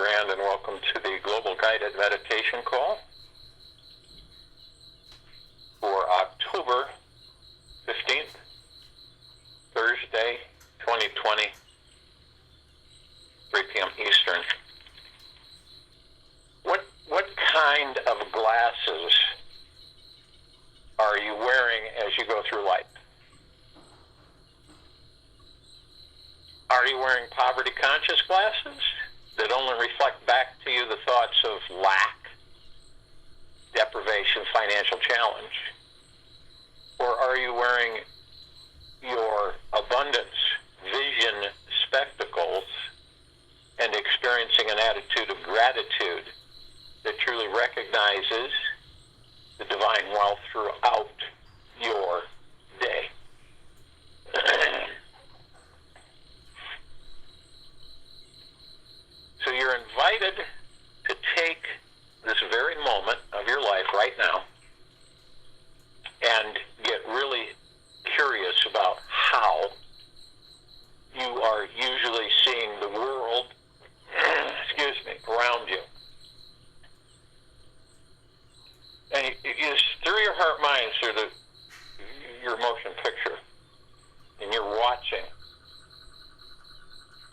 Grand, and welcome to the Global Guided Meditation Call for October 15th, Thursday, 2020, 3 p.m. Eastern. What kind of glasses are you wearing as you go through life? Are you wearing poverty-conscious glasses that only reflect back to you the thoughts of lack, deprivation, financial challenge? Or are you wearing your abundance vision spectacles and experiencing an attitude of gratitude that truly recognizes the divine wealth throughout your day? So you're invited to take this very moment of your life right now and get really curious about how you are usually seeing the world, around you. And you just, through your heart mind, through your motion picture, and you're watching,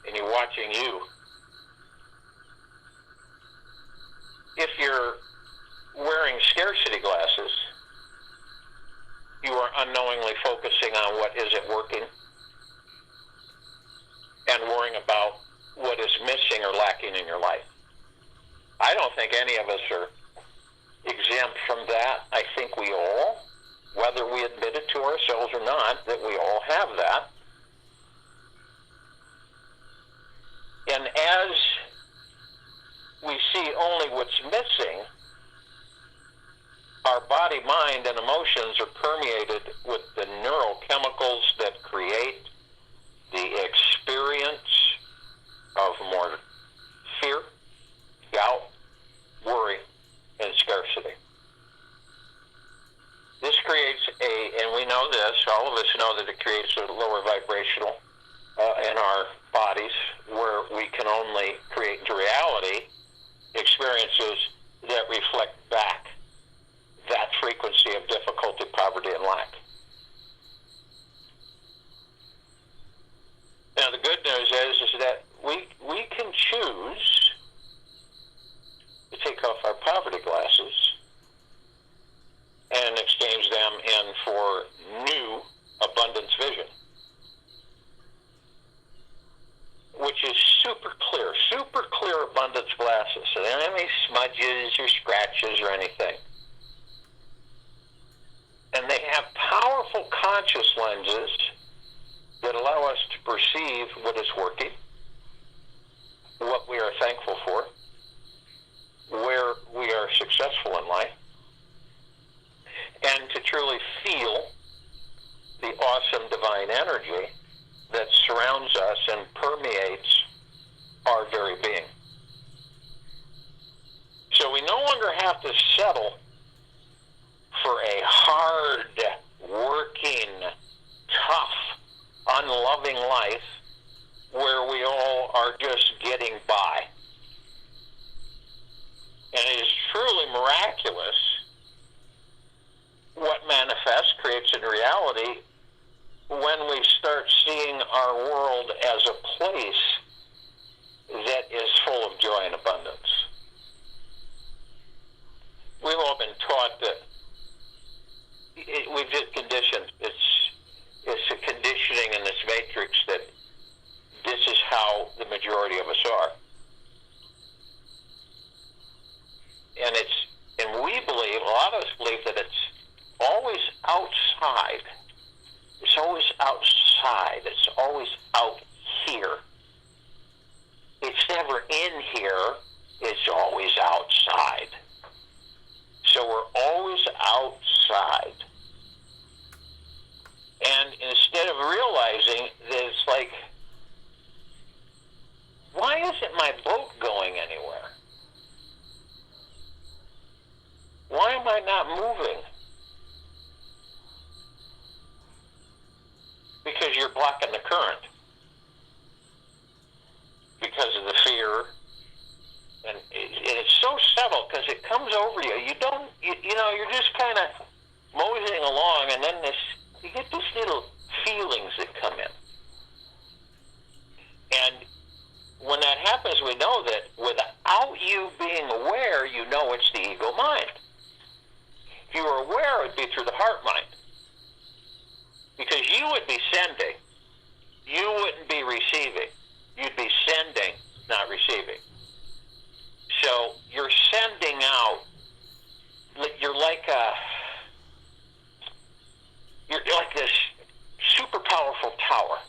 and you're watching you. If you're wearing scarcity glasses, you are unknowingly focusing on what isn't working and worrying about what is missing or lacking in your life. I don't think any of us are exempt from that. I think we all, whether we admit it to ourselves or not, that we all have that. And as we see only what's missing, our body, mind, and emotions are permeated with the neurochemicals that create the experience of more fear, doubt, worry, and scarcity. This creates and we know this, all of us know that it creates a lower vibrational in our bodies, where we can only create into reality experiences that reflect back that frequency of difficulty, poverty, and lack. Now, the good news is that we can choose to take off our poverty glasses and exchange them in for new abundance vision, which is super clear abundance glasses. So they don't have any smudges or scratches or anything. And they have powerful conscious lenses that allow us to perceive what is working, what we are thankful for, where we are successful in life, and to truly feel the awesome divine energy that surrounds us and permeates our very being. So we no longer have to settle for a hard, working, tough, unloving life where we all are just getting by. And it is truly miraculous what manifests, creates in reality, when we start seeing our world as a place that is full of joy and abundance. We've all been taught that we've just conditioned. It's a conditioning in this matrix that this is how the majority of us are. And we believe, a lot of us believe, that it's always outside. It's always outside. It's always out here. It's never in here. It's always outside. So we're always outside. And instead of realizing that it's like, why isn't my boat going anywhere? Why am I not moving? Because you're blocking the current. Because of the fear, over you. You're just kind of moseying along, and then you get these little feelings that come in. And when that happens, we know that without you being aware, you know it's the ego mind. If you were aware, it would be through the heart mind. Because you would be sending. You wouldn't be receiving. You'd be sending, not receiving. So you're sending out. You're like this super powerful tower.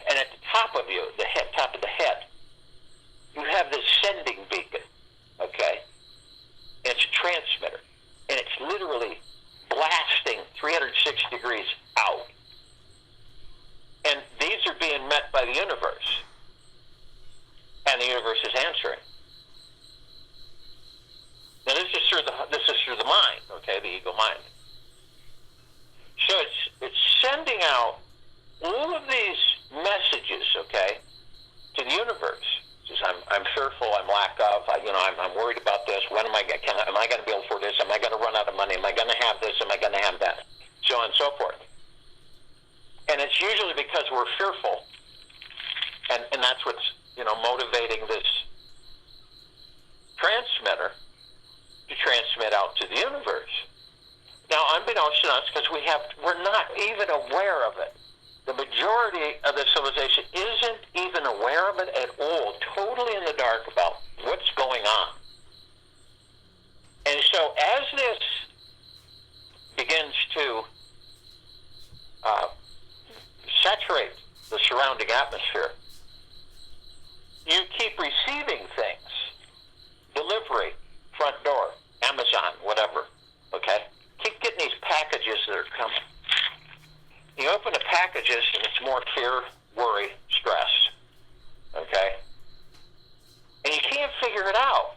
And at the top of you, top of the head, you have this sending beacon, okay? It's a transmitter. And it's literally blasting 360 degrees out. And these are being met by the universe. And the universe is answering. Now this is through the mind, okay, the ego mind. So it's sending out all of these messages, okay, to the universe. It says, I'm fearful, I'm lack of, I'm worried about this. When am I going to be able to afford this? Am I going to run out of money? Am I going to have this? Am I going to have that? So on and so forth. And it's usually because we're fearful, and that's what's motivating this transmitter to transmit out to the universe. Now, unbeknownst to us, because we're not even aware of it. The majority of the civilization isn't even aware of it at all, totally in the dark about what's going on. And so as this begins to saturate the surrounding atmosphere, you keep receiving things, delivery, front door, Amazon, whatever, okay? Keep getting these packages that are coming. You open the packages, and it's more fear, worry, stress, okay? And you can't figure it out.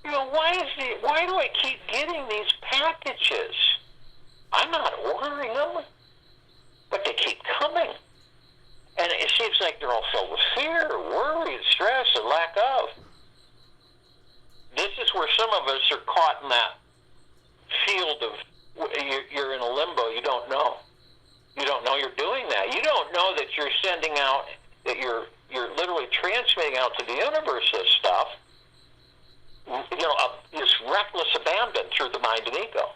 Why do I keep getting these packages? I'm not ordering them, but they keep coming. And it seems like they're all filled with fear, worry, stress, and lack of. This is where some of us are caught in that field of, you're in a limbo, you don't know. You don't know you're doing that. You don't know that you're sending out, that you're literally transmitting out to the universe this stuff, this reckless abandon through the mind and ego.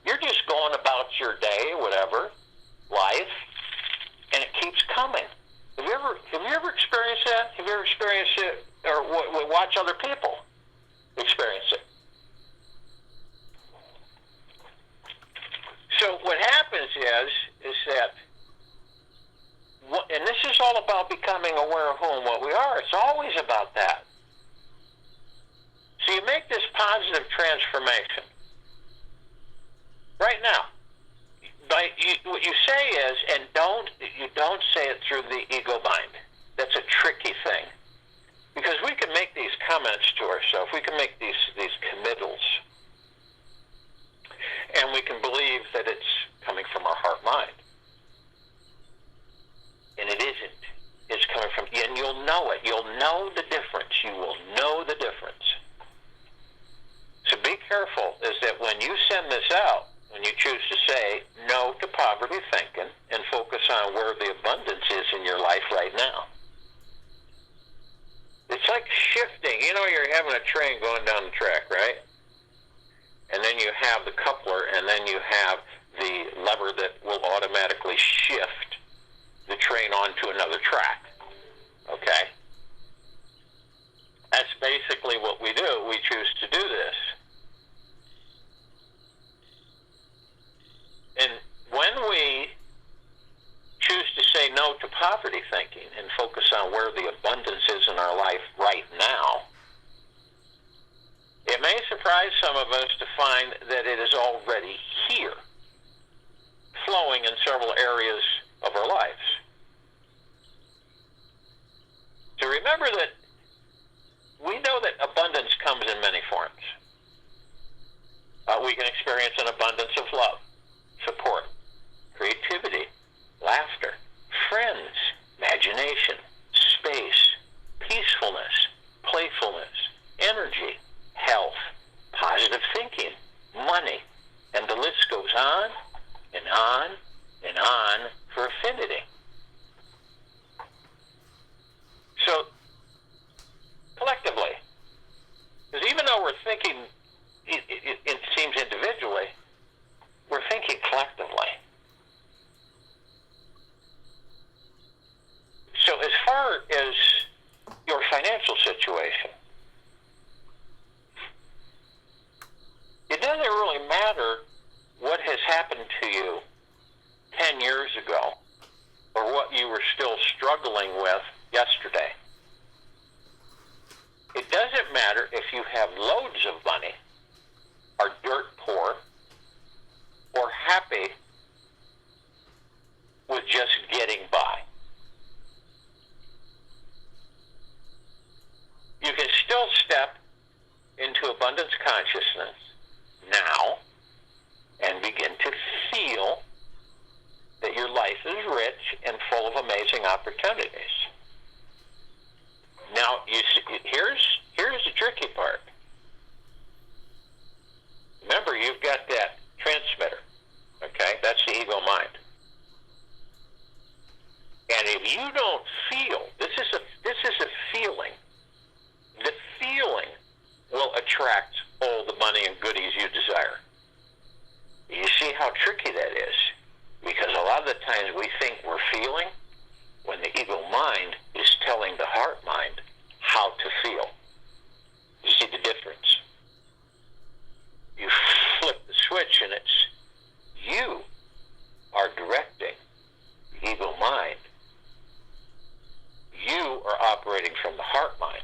You're just going about your day, whatever, life, and it keeps coming. Have you ever experienced that? Have you ever experienced it, or watch other people experience it? So what happens is that, and this is all about becoming aware of who and what we are. It's always about that. So you make this positive transformation right now. What you say is, and you don't say it through the ego mind. That's a tricky thing, because we can make these comments to ourselves. We can make these committals, and we can believe that it's coming from our heart mind, and it isn't. It's coming from, and you'll know it. You'll know the difference. You will know the difference. So be careful, is that when you send this out, when you choose to say no to poverty thinking and focus on where the abundance is in your life right now. It's like shifting. You're having a train going down the track, right? And then you have the coupler, and then you have the lever that will automatically shift the train onto another track. Okay? That's basically what we do. We choose to do this. And when we choose to say no to poverty thinking and focus on where the abundance is in our life right now, it may surprise some of us to find that it is already here, flowing in several areas of our lives. So remember that we know that abundance comes in many forms. We can experience an abundance of love, support, creativity, laughter, friends, imagination, space, peacefulness, playfulness, energy, financial situation. It doesn't really matter what has happened to you 10 years ago or what you were still struggling with yesterday. It doesn't matter if you have loads of money, are dirt poor, or happy with just getting by. You can still step into abundance consciousness now and begin to feel that your life is rich and full of amazing opportunities. Now, you see, here's the tricky part. Remember, you've got that transmitter, okay? That's the ego mind. And if you don't feel, this is a feeling. The feeling will attract all the money and goodies you desire. You see how tricky that is? Because a lot of the times we think we're feeling when the ego mind is telling the heart mind how to feel. You see the difference? You flip the switch and it's you are directing the ego mind. You are operating from the heart mind.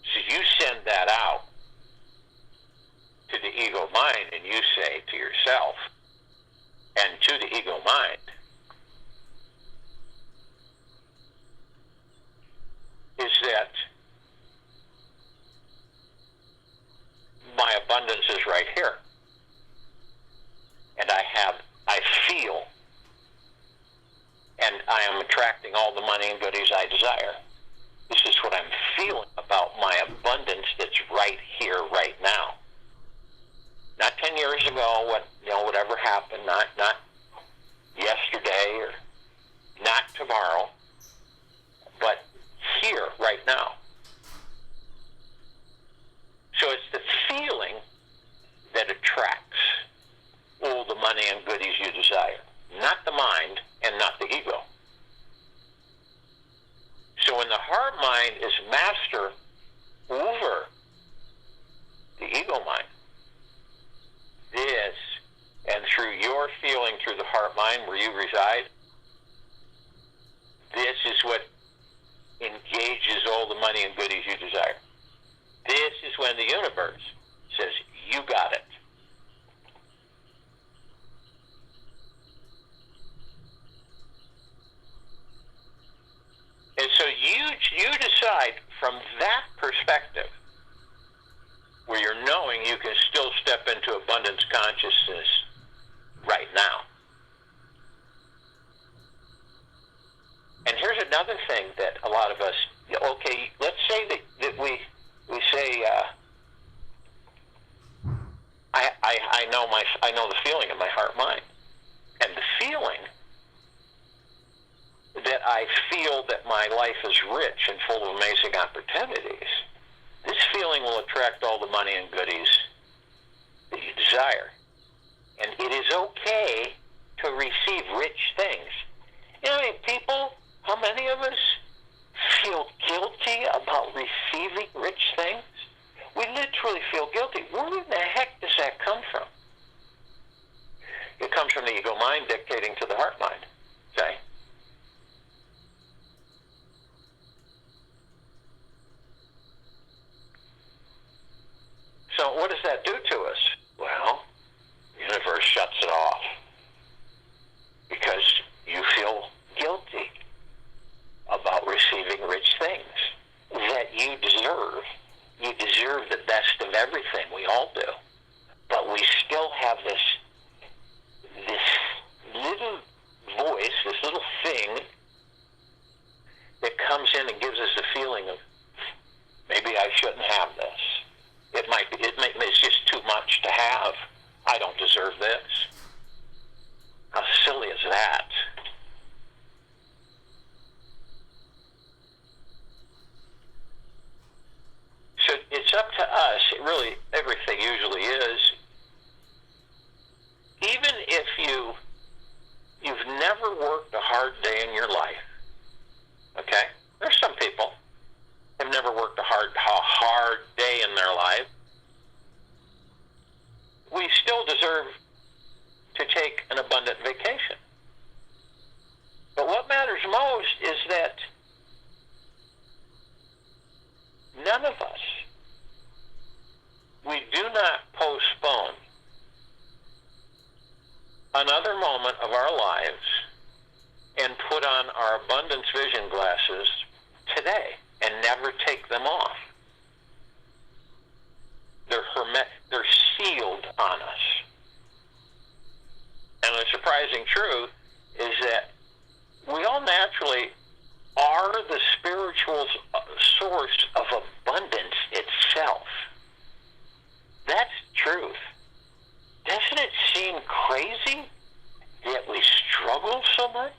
So you send that out to the ego mind and you say to yourself and to the ego mind, is that my abundance is right here. And I feel, and I am attracting all the money and goodies I desire. This is what I'm feeling about my abundance that's right here, right now. Not 10 years ago, whatever happened, not yesterday or not tomorrow, but here, right now. So it's the feeling that attracts all the money and goodies you desire, not the mind and not the ego. So when the heart mind is master over the ego mind, this, and through your feeling through the heart mind where you reside, this is what engages all the money and goodies you desire. This is when the universe says, you got it. And so you decide from that perspective, where you're knowing you can still step into abundance consciousness right now. And here's another thing that a lot of us, okay, let's say that we say, I know the feeling in my heart mind. And the feeling that I feel that my life is rich and full of amazing opportunities, this feeling will attract all the money and goodies that you desire. And it is okay to receive rich things. You know, people, how many of us feel guilty about receiving rich things? We literally feel guilty. Where in the heck does that come from? It comes from the ego mind dictating to the heart mind. Okay? So what does that do to us? Well, the universe shuts it off because you feel guilty. another moment of our lives and put on our abundance vision glasses today and never take them off. They're sealed on us. And the surprising truth is that we all naturally are the spiritual source of abundance itself. That's truth. Doesn't it seem crazy that we struggle so much?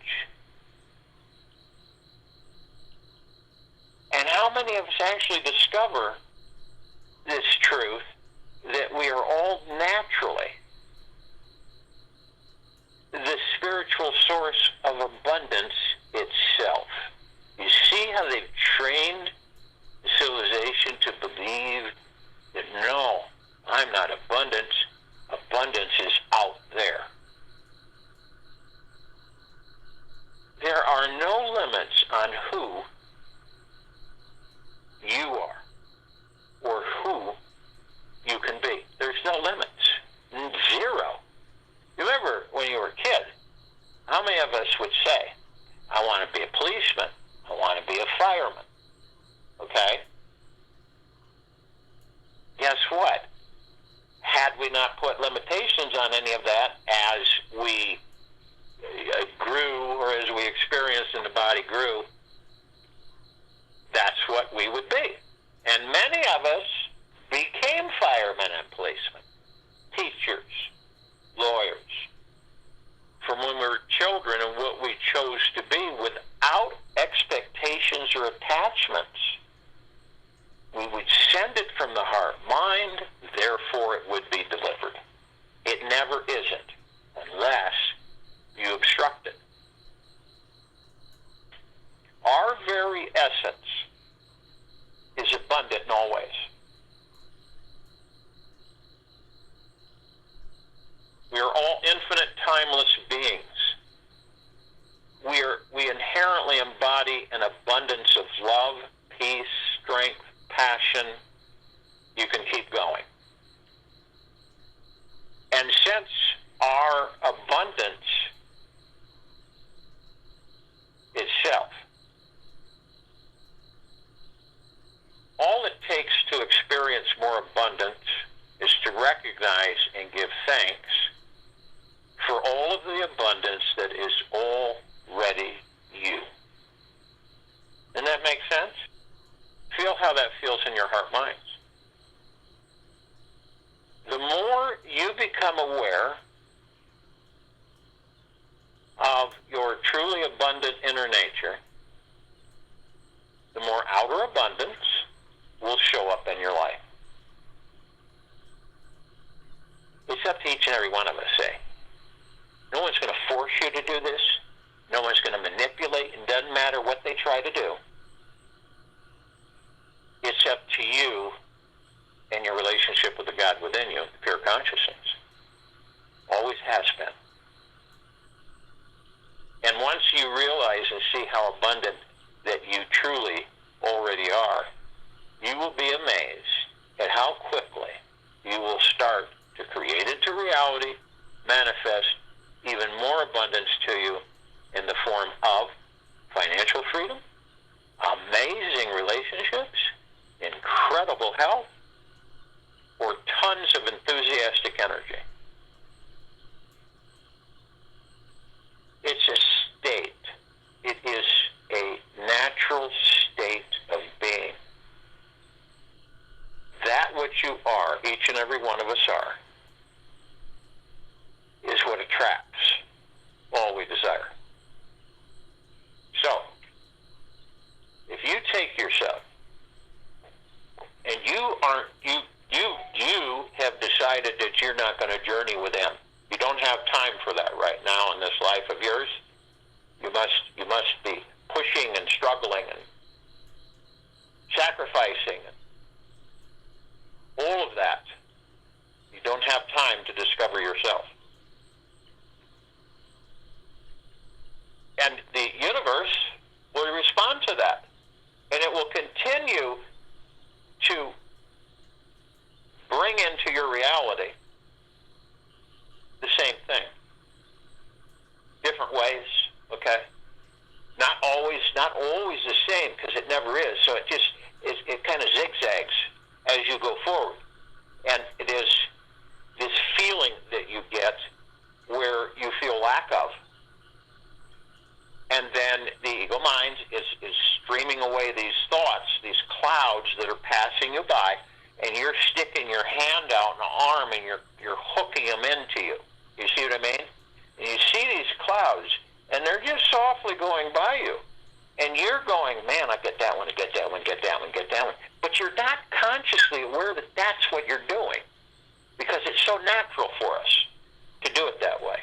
And how many of us actually discover this truth that we are all naturally the spiritual source of abundance itself? You see how they've trained the civilization to believe that no, I'm not abundance. Abundance is out there. There are no limits on who you are or who you can be. There's no limits. Zero. You remember when you were a kid, how many of us would say, I want to be a policeman, I want to be a fireman, okay? Guess what? Had we not put limitations on any of that as we grew or as we experienced and the body grew, that's what we would be. And many of us became firemen and policemen, teachers, lawyers, from when we were children and what we chose to be without expectations or attachments. We would send it from the heart mind, therefore it would be delivered. It never isn't, unless you obstruct it. Our very essence is abundant in all ways. We are all infinite, timeless beings. We inherently embody an abundance of love, peace, strength, passion. You can keep going. And since our abundance itself, all it takes to experience more abundance is to recognize and give thanks for all of the abundance that is already you. Doesn't that make sense? Feel how that feels in your heart minds. The more you become aware of your truly abundant inner nature, the more outer abundance will show up in your life. It's up to each and every one of us, say. No one's going to force you to do this. No one's going to manipulate. It doesn't matter what they try to do. It's up to you and your relationship with the God within you, the pure consciousness. Always has been. And once you realize and see how abundant that you truly already are, you will be amazed at how quickly you will start to create into reality, manifest even more abundance to you in the form of financial freedom, amazing relationships, incredible health, or tons of enthusiastic energy. It's a state. It is a natural state of being. That which you are, each and every one of us are, is what attracts all we desire. So, if you take yourself and you have decided that you're not going to journey within, you don't have time for that right now in this life of yours. You must be pushing and struggling and sacrificing and all of that. You don't have time to discover yourself. And the universe will respond to that. And it will continue to bring into your reality the same thing. not always the same, because it never is. So it kind of zigzags as you go forward. And it is this feeling that you get where you feel lack of. And then the ego mind is streaming away these thoughts, these clouds that are passing you by, and you're sticking your hand out and arm, and you're hooking them into you. You see what I mean? And you see these clouds, and they're just softly going by you. And you're going, man, I get that one, I get that one, get that one, get that one. But you're not consciously aware that that's what you're doing, because it's so natural for us to do it that way.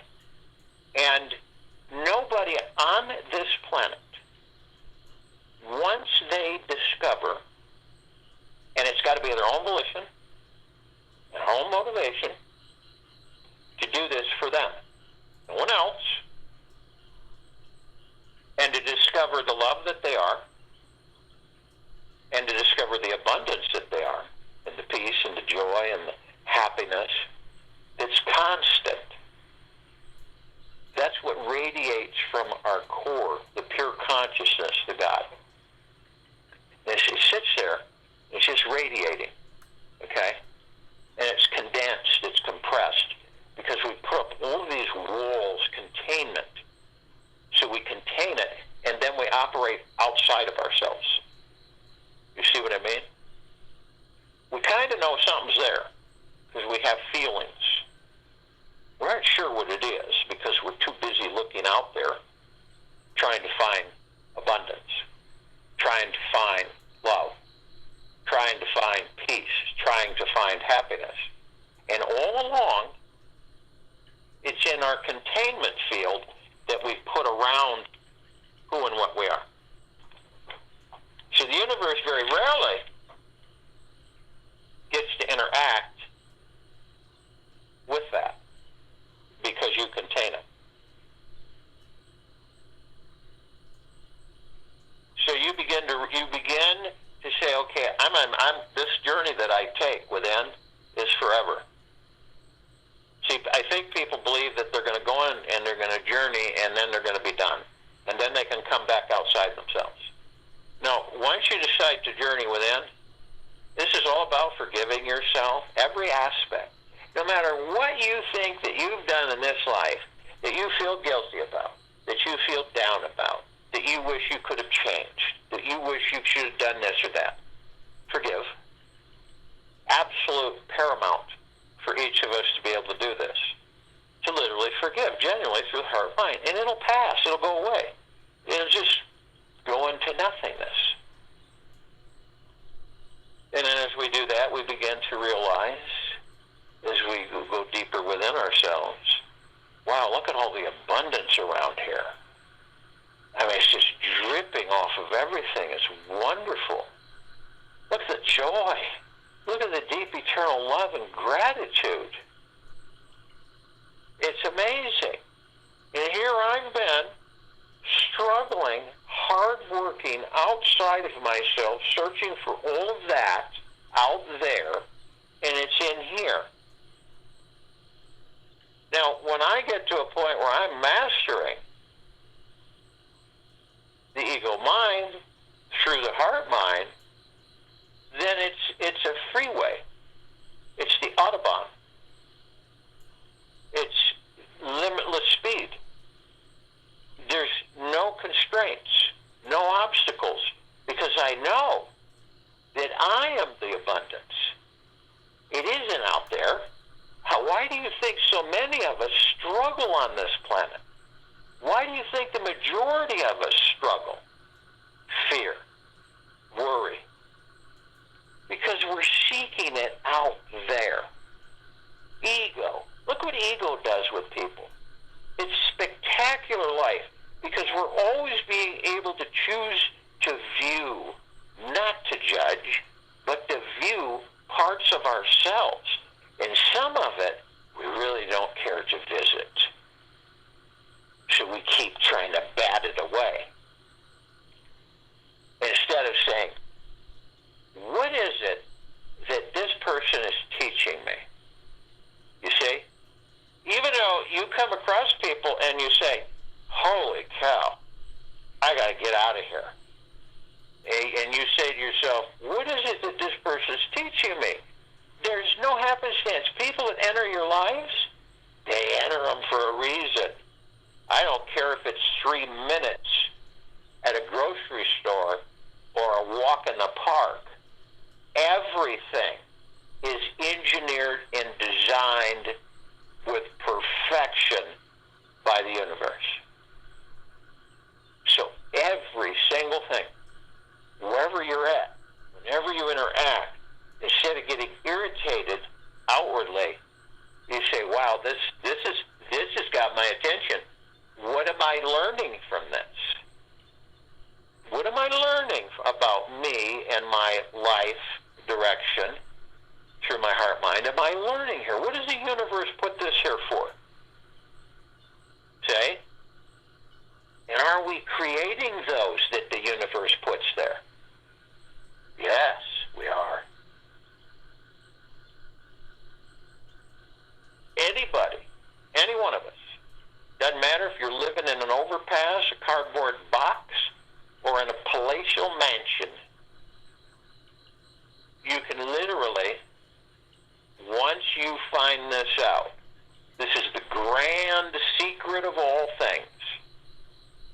And nobody on this planet, once they discover, and it's got to be their own volition and their own motivation to do this for them, no one else, and to discover the love that they are, and to discover the abundance that they are, and the peace and the joy and the happiness that's constant. That's what radiates from our core, the pure consciousness, the God. And it sits there, it's just radiating, okay? And it's condensed, it's compressed, because we put up all of these walls, containment, so we contain it, and then we operate outside of ourselves. You see what I mean? We kind of know something's there, because we have feelings. We aren't sure what it is, because we're too busy looking out there, trying to find abundance, trying to find love, trying to find peace, trying to find happiness. And all along, it's in our containment field that we put around who and what we are. So the universe very rarely gets to interact with that, because you contain it. So you begin to say, okay, I'm this journey that I take within is forever. See, I think people believe that they're going to go in and they're going to journey and then they're going to be done. And then they can come back outside themselves. No, once you decide to journey within, this is all about forgiving yourself, every aspect. No matter what you think that you've done in this life, that you feel guilty about, that you feel down about, that you wish you could have changed, that you wish you should have done this or that, forgive. Absolute paramount for each of us to be able to do this. To literally forgive, genuinely, through the heart and mind. And it'll pass, it'll go away. It'll just go into nothingness. And then as we do that, we begin to realize, as we go deeper within ourselves, wow, look at all the abundance around here. I mean, it's just dripping off of everything. It's wonderful. Look at the joy. Look at the deep eternal love and gratitude. It's amazing. And here I've been struggling, hard-working, outside of myself, searching for all of that out there, and it's in here. Now, when I get to a point where I'm mastering the ego mind through the heart mind, then it's a freeway. It's the Autobahn. It's limitless speed. There's no constraints, no obstacles, because I know that I am the abundance. It isn't out there. Why do you think so many of us struggle on this planet? Why do you think the majority of us struggle? Fear, worry. Because we're seeking it out there. Ego. Look what ego does with people. It's spectacular life, because we're always being able to choose to view, not to judge, but to view parts of ourselves. And some of it, we really don't care to visit. So we keep trying to bat it away. And you say to yourself, what is it that this person's teaching me? There's no happenstance. People that enter your lives, they enter them for a reason. I don't care if it's 3 minutes at a grocery store or a walk in the park. Everything is engineered and designed with perfection by the universe. So every single thing, wherever you're at, whenever you interact, instead of getting irritated outwardly, you say, wow, this has got my attention. What am I learning from this? What am I learning about me and my life direction through my heart mind? Am I learning here? What does the universe put this here for? Say? And are we creating those that the universe puts there? Yes, we are. Anybody, any one of us, doesn't matter if you're living in an overpass, a cardboard box, or in a palatial mansion, you can literally, once you find this out, this is the grand secret of all things,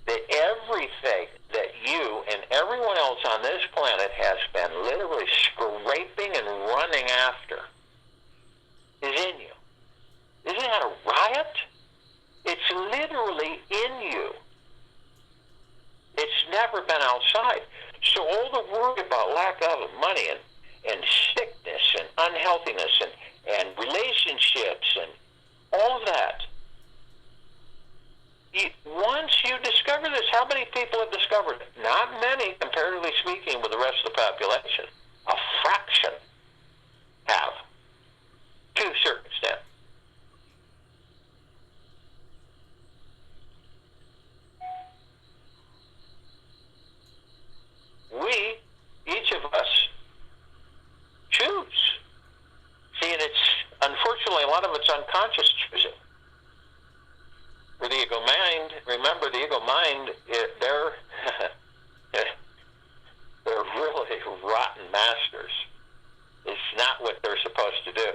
that everything that you and everyone else on this planet has been literally scraping and running after is in you. Isn't that a riot? It's literally in you. It's never been outside. So all the worry about lack of money and sickness and unhealthiness and relationships and all of that, once you discover this, how many people have discovered it? Not many, comparatively speaking, with the rest of the population. A fraction have, to a certain extent. We, each of us, choose. See, and it's, unfortunately, a lot of it's unconscious choosing. For the ego mind, remember the ego mind, they're really rotten masters. It's not what they're supposed to do.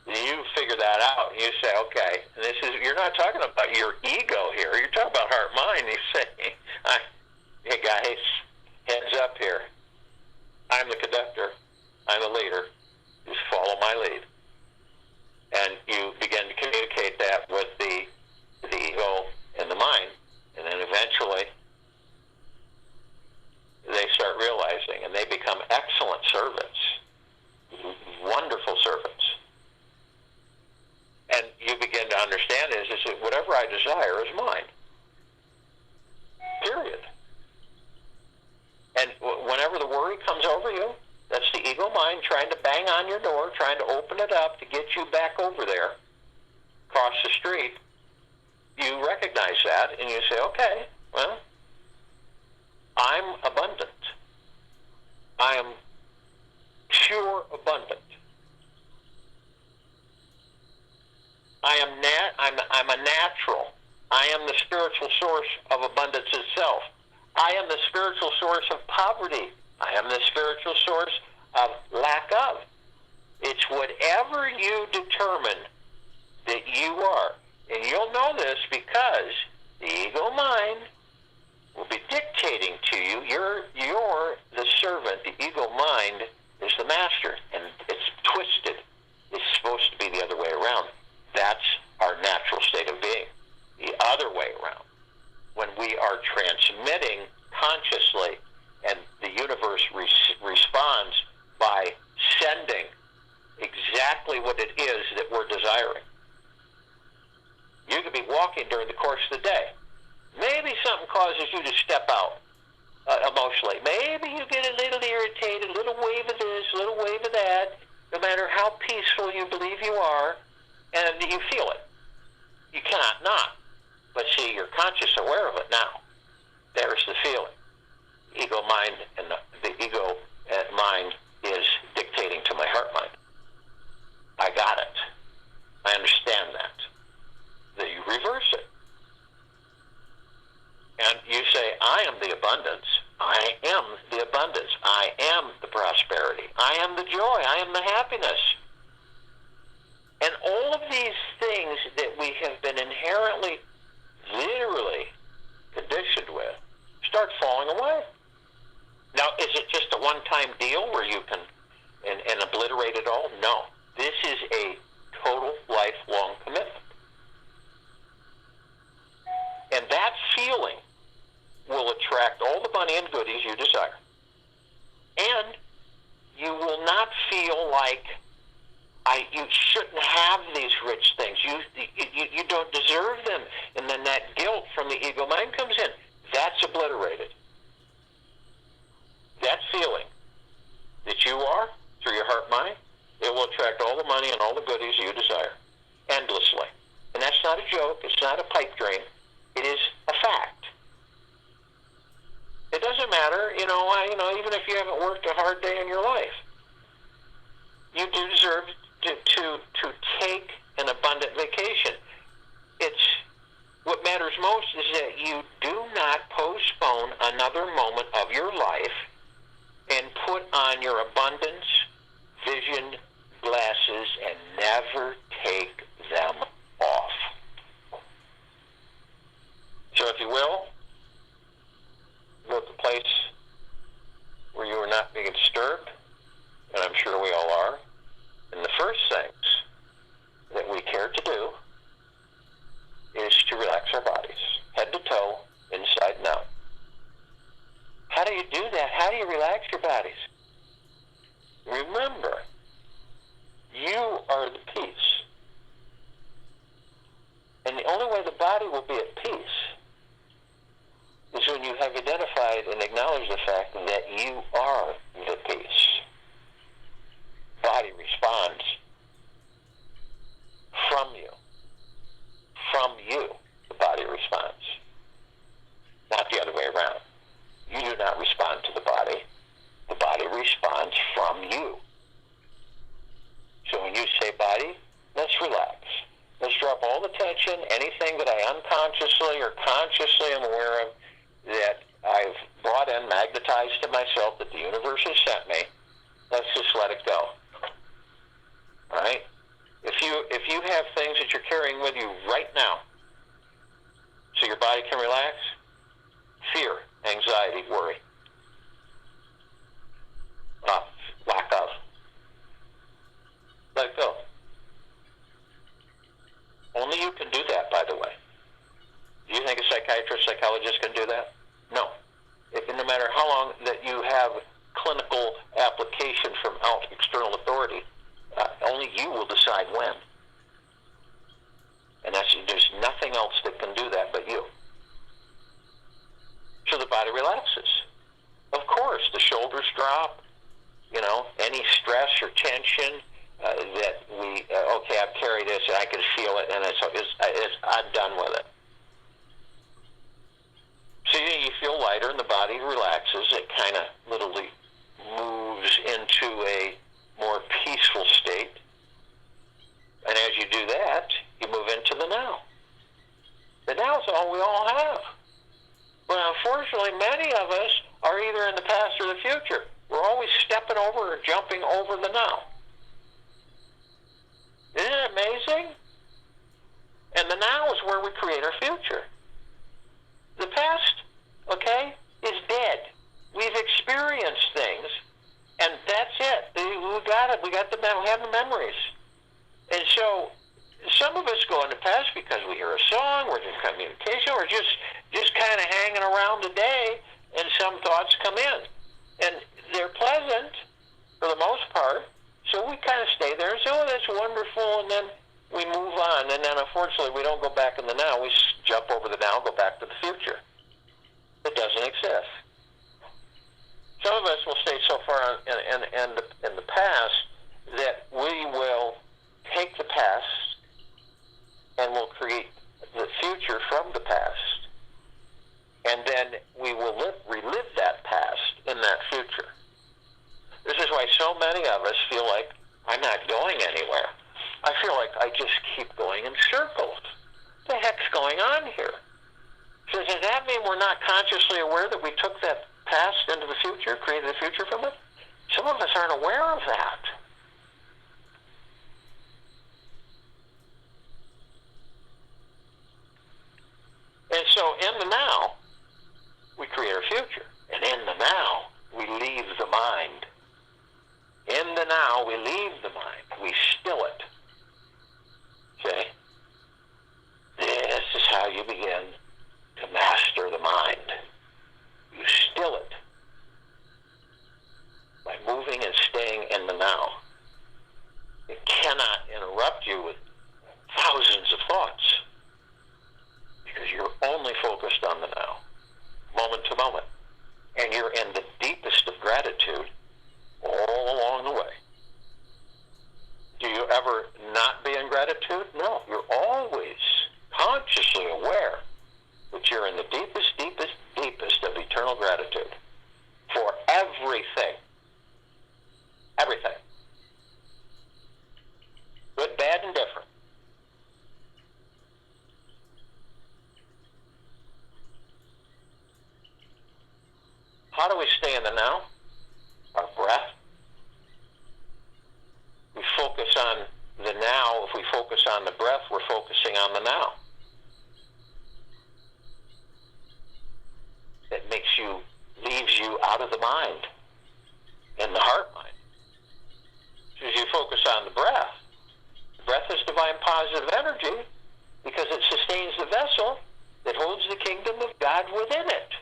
You figure that out, and you say, okay, and this is, you're not talking about your ego here, you're talking about heart mind. You say, hey guys, heads up here. I'm the conductor. I'm the leader. Just follow my lead. And you begin to communicate that with the ego and the mind. And then eventually they start realizing, and they become excellent servants. Wonderful servants. And you begin to understand is that whatever I desire is mine. Period. And whenever the worry comes over you, that's the ego mind trying to bang on your door, trying to open it up to get you back over there, across the street. You recognize that, and you say, okay, well, I'm abundant. I am pure abundant. I'm a natural. I am the spiritual source of abundance itself. I am the spiritual source of poverty. I am the spiritual source of lack of. It's whatever you determine that you are. And you'll know this because the ego mind will be dictating to you. You're the servant. The ego mind is the master. And it's twisted. It's supposed to be the other way around. That's our natural state of being. The other way around. When we are transmitting consciously and the universe responds by sending exactly what it is that we're desiring. You could be walking during the course of the day. Maybe something causes you to step out emotionally. Maybe you get a little irritated, a little wave of this, a little wave of that, no matter how peaceful you believe you are, and you feel it. You cannot not. But see, you're conscious aware of it now. There's the feeling. Ego mind and the ego mind is dictating to my heart mind. I got it. I understand that. Then you reverse it. And you say, I am the abundance. I am the abundance. abundance. I am the prosperity. I am the joy. I am the happiness. And all of these things that we have been inherently, literally conditioned with start falling away. Now, is it just a one-time deal where you can and obliterate it all? No. This is a total lifelong commitment. And that feeling will attract all the money and goodies you desire. And you will not feel like you shouldn't have these rich things. You don't deserve them. And then that guilt from the ego mind comes in. That's obliterated. That feeling that you are, through your heart mind, it will attract all the money and all the goodies you desire, endlessly. And that's not a joke. It's not a pipe dream. It is a fact. It doesn't matter, even if you haven't worked a hard day in your life, you do deserve to take an abundant vacation. What matters most is that you do not postpone another moment of your life and put on your abundance vision glasses and never take them off. So if you will, go to the place where you are not being disturbed, and I'm sure we all are. And the first things that we care to do is to relax our bodies, head to toe, inside and out. How do you do that? How do you relax your bodies? Remember, you are the peace. And the only way the body will be at peace is when you have identified and acknowledged the fact that you are the peace. Body responds from you. From you, the body responds. Not the other way around. You do not respond to the body. The body responds from you. So when you say body, let's relax. Let's drop all the tension, anything that I unconsciously or consciously am aware of that I've brought in, magnetized to myself, that the universe has sent me. Let's just let it go. All right? If you have things that you're carrying with you right now, so your body can relax, fear, anxiety, worry, lack of, let it go. Only you can do that, by the way. Do you think a psychiatrist, psychologist can do that? No. No matter how long that you have clinical application from external authority, only you will decide when. And there's nothing else that can do that but you. So the body relaxes. Of course, the shoulders drop. Any stress or tension that I've carried this and I can feel it, and I'm done with it. So you feel lighter and the body relaxes. It kind of literally moves into a more peaceful state. And as you do that, you move into the now. The now is all we all have. But unfortunately, many of us are either in the past or the future. We're always stepping over or jumping over the now. Isn't it amazing? And the now is where we create our future. The past, is dead. We've experienced things, and that's it. We got it. We have the memories. And so some of us go in the past because we hear a song, we're in communication, we're just kind of hanging around the day, and some thoughts come in. And they're pleasant for the most part, so we kind of stay there and say, oh, that's wonderful, and then we move on. And then, unfortunately, we don't go back in the now. We jump over the now, go back to the future. It doesn't exist. Some of us will stay so far in the past that we will take the past and we'll create the future from the past. And then we will relive that past in that future. This is why so many of us feel like, I'm not going anywhere. I feel like I just keep going in circles. What the heck's going on here? So does that mean we're not consciously aware that we took that past into the future, created a future from it? Some of us aren't aware of that. And so in the now, we create our future. And in the now, we leave the mind. In the now, we leave the mind. We still it. Okay? This is how you begin to master the mind. You still it by moving and staying in the now. It cannot interrupt you with thousands of thoughts because you're only focused on the now, moment to moment. And you're in the deepest of gratitude all along the way. Do you ever not be in gratitude? No, you're always consciously aware that you're in the deepest, deepest, deepest of eternal gratitude for everything. Everything. Good, bad, and different. How do we stay in the now? Our breath. We focus on the now. If we focus on the breath, we're focusing on the now. It leaves you out of the mind, in the heart mind. So as you focus on the breath is divine positive energy because it sustains the vessel that holds the kingdom of God within it.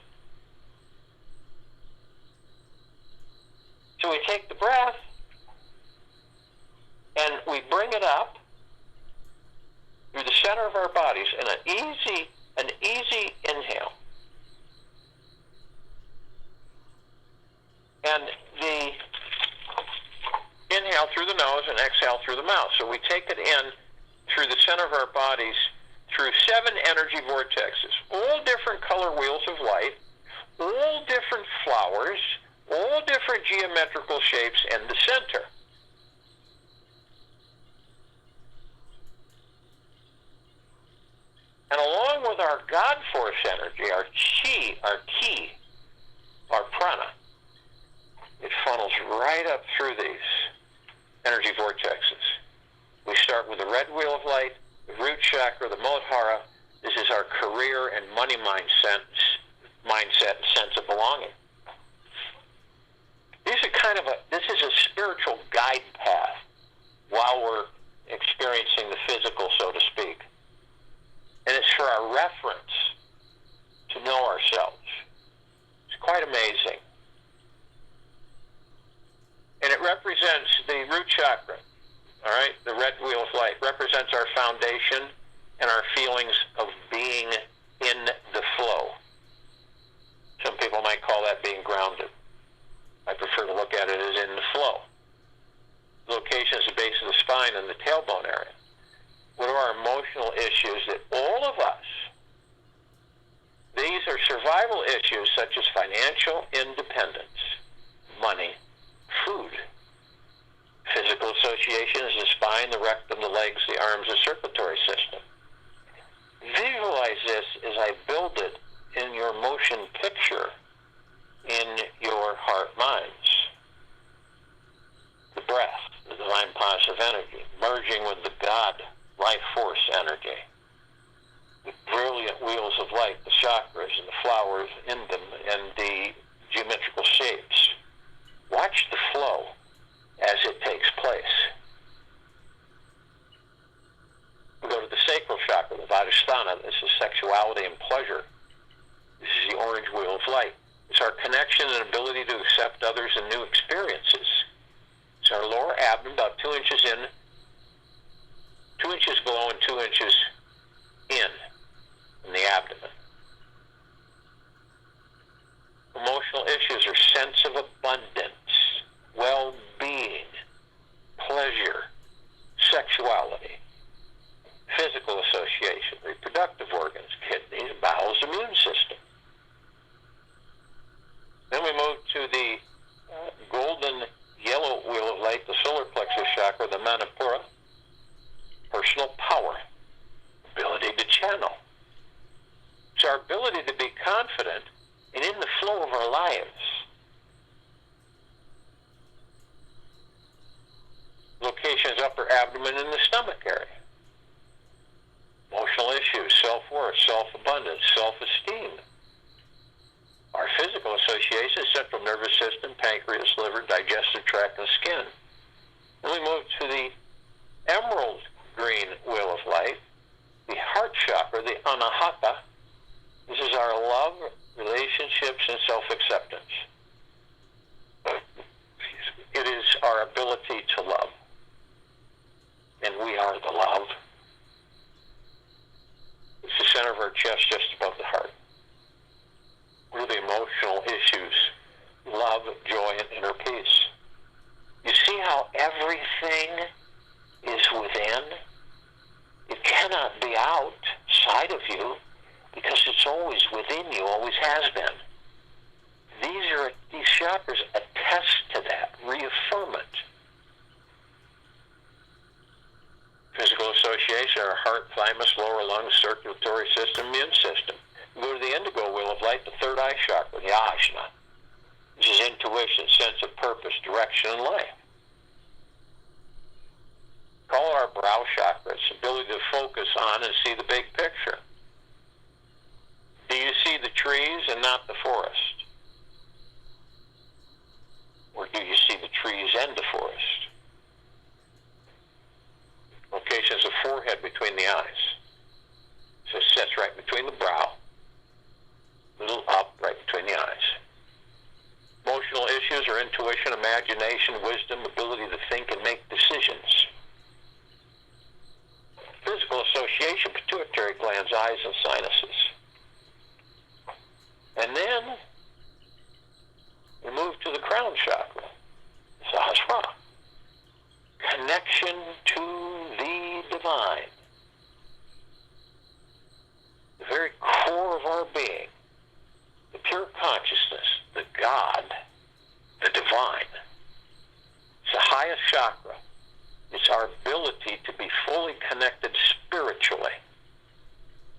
So we take the breath and we bring it up through the center of our bodies in an easy inhale. And the inhale through the nose and exhale through the mouth. So we take it in through the center of our bodies through 7 energy vortexes, all different color wheels of light, all different flowers, all different geometrical shapes in the center. And along with our God force energy, our chi, our ki, our prana, it funnels right up through these energy vortexes. We start with the red wheel of light, the root chakra, the Muladhara. This is our career and money mindset and sense of belonging. This is a spiritual guide path while we're experiencing the physical, so to speak. And it's for our reference to know ourselves. It's quite amazing. And it represents the root chakra, all right? The red wheel of light represents our foundation and our feelings of being in the flow. Some people might call that being grounded. I prefer to look at it as in the flow. The location is the base of the spine and the tailbone area. What are our emotional issues that all of us, these are survival issues such as financial independence, money, food. Physical association is the spine, the rectum, the legs, the arms, the circulatory system. Visualize this as I build it in your motion picture in your heart minds. The breath, the divine positive energy, merging with the God life force energy. The brilliant wheels of light, the chakras and the flowers in them, and the geometrical shapes. Watch the flow as it takes place. We go to the sacral chakra, the Vadhisthana. This is sexuality and pleasure. This is the orange wheel of light. It's our connection and ability to accept others and new experiences. It's our lower abdomen, about 2 inches in, 2 inches below and 2 inches in the abdomen. Emotional issues are sense of abundance, well-being, pleasure, sexuality, physical association, reproductive organs, kidneys, bowels, immune system. Then we move to the golden yellow wheel of light, the solar plexus chakra, the Manipura, personal power, ability to channel. It's our ability to be confident and in the flow of our lives. abdomen and the stomach area. Emotional issues, self-worth, self-abundance, self-esteem. Our physical associations, central nervous system, pancreas, liver, digestive tract, and skin. Then we move to the emerald green wheel of light, the heart chakra, the anahata. This is our love, relationships, and self-acceptance. It is our ability to love. And we are the love. It's the center of our chest, just above the heart. We're the emotional issues, love, joy, and inner peace. You see how everything is within? It cannot be outside of you because it's always within you, always has been. These chakras attest to that, reaffirm it. Physical association are heart, thymus, lower lungs, circulatory system, immune system. We go to the indigo wheel of light, the third eye chakra, the ajna. This is intuition, sense of purpose, direction, and life. Call it our brow chakra. It's the ability to focus on and see the big picture. Do you see the trees and not the forest? Or do you see the trees and the forest? Location is the forehead between the eyes. So it sits right between the brow, a little up right between the eyes. Emotional issues are intuition, imagination, wisdom, ability to think and make decisions. Physical association, pituitary glands, eyes, and sinuses. And then we move to the crown chakra, Sahasrara. Connection to the divine. The very core of our being, the pure consciousness, the God, the divine. It's the highest chakra. It's our ability to be fully connected spiritually.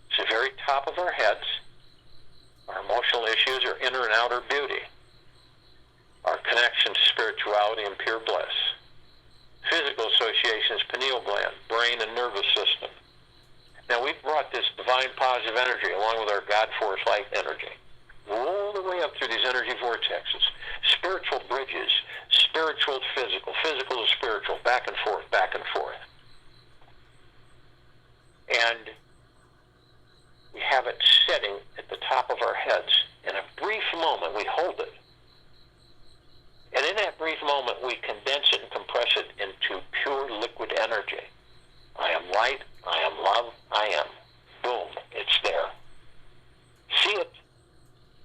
It's the very top of our heads. Our emotional issues are inner and outer beauty. Our connection to spirituality and pure bliss. Physical associations, pineal gland, brain and nervous system. Now we've brought this divine positive energy along with our God force light energy all the way up through these energy vortexes. Spiritual bridges, spiritual to physical, physical to spiritual, back and forth, back and forth. And we have it sitting at the top of our heads. In a brief moment, we hold it. And in that brief moment, we condense it and compress it into pure liquid energy. I am light, I am love, I am. Boom, it's there. See it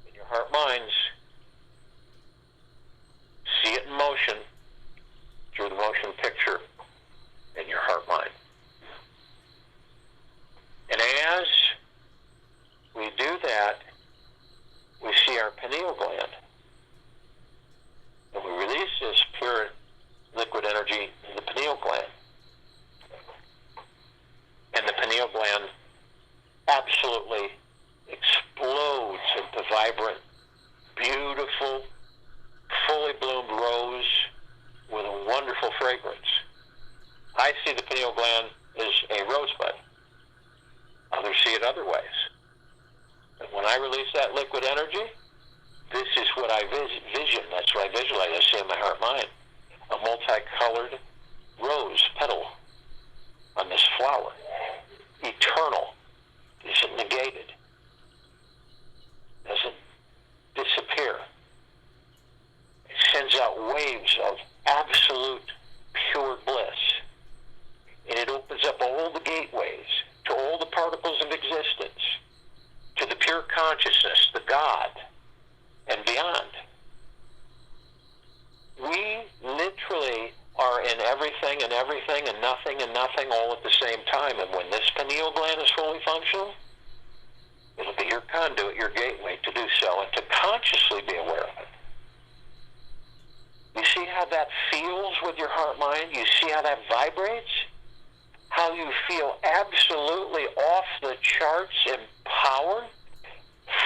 in your heart minds. See it in motion through the motion picture in your heart mind. And as we do that, we see our pineal gland. And we release this pure liquid energy in the pineal gland. And the pineal gland absolutely explodes into vibrant, beautiful, fully bloomed rose with a wonderful fragrance. I see the pineal gland as a rosebud. Others see it other ways. And when I release that liquid energy, this is what I vision. That's what I visualize. I see in my heart mind. A multicolored rose petal on this flower. Eternal. Isn't negated. Doesn't disappear. It sends out waves of absolute pure bliss. And it opens up all the gateways to all the particles of existence, to the pure consciousness, the God, and beyond. We literally are in everything and everything and nothing all at the same time. And when this pineal gland is fully functional, it'll be your conduit, your gateway to do so and to consciously be aware of it. You see how that feels with your heart mind? You see how that vibrates? How you feel absolutely off the charts empowered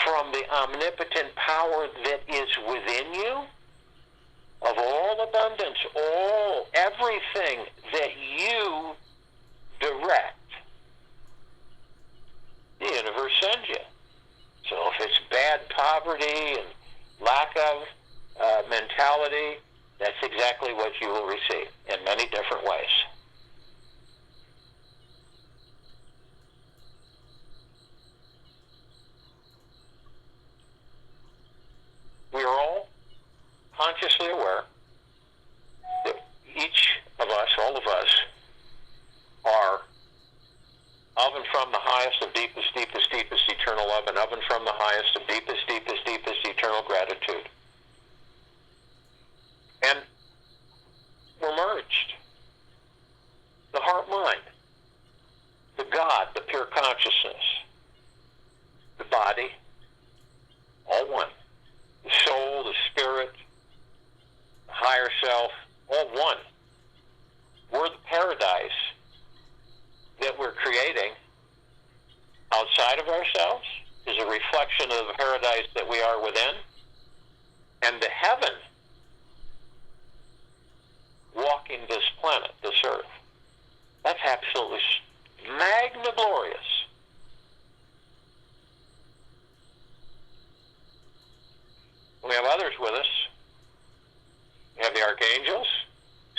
from the omnipotent power that is within you, of all abundance, everything that you reality, that's exactly what you will receive in many different ways. We are all consciously aware that each of us, all of us, are of and from the highest of deepest, deepest, deepest eternal love, and of and from the highest of deepest, deepest, deepest eternal gratitude. And we're merged. The heart-mind, the God, the pure consciousness, the body, all one. The soul, the spirit, the higher self, all one. We're the paradise that we're creating outside of ourselves is a reflection of the paradise that we are within, and the heaven walking this planet, this earth. That's absolutely magna glorious. We have others with us. We have the archangels,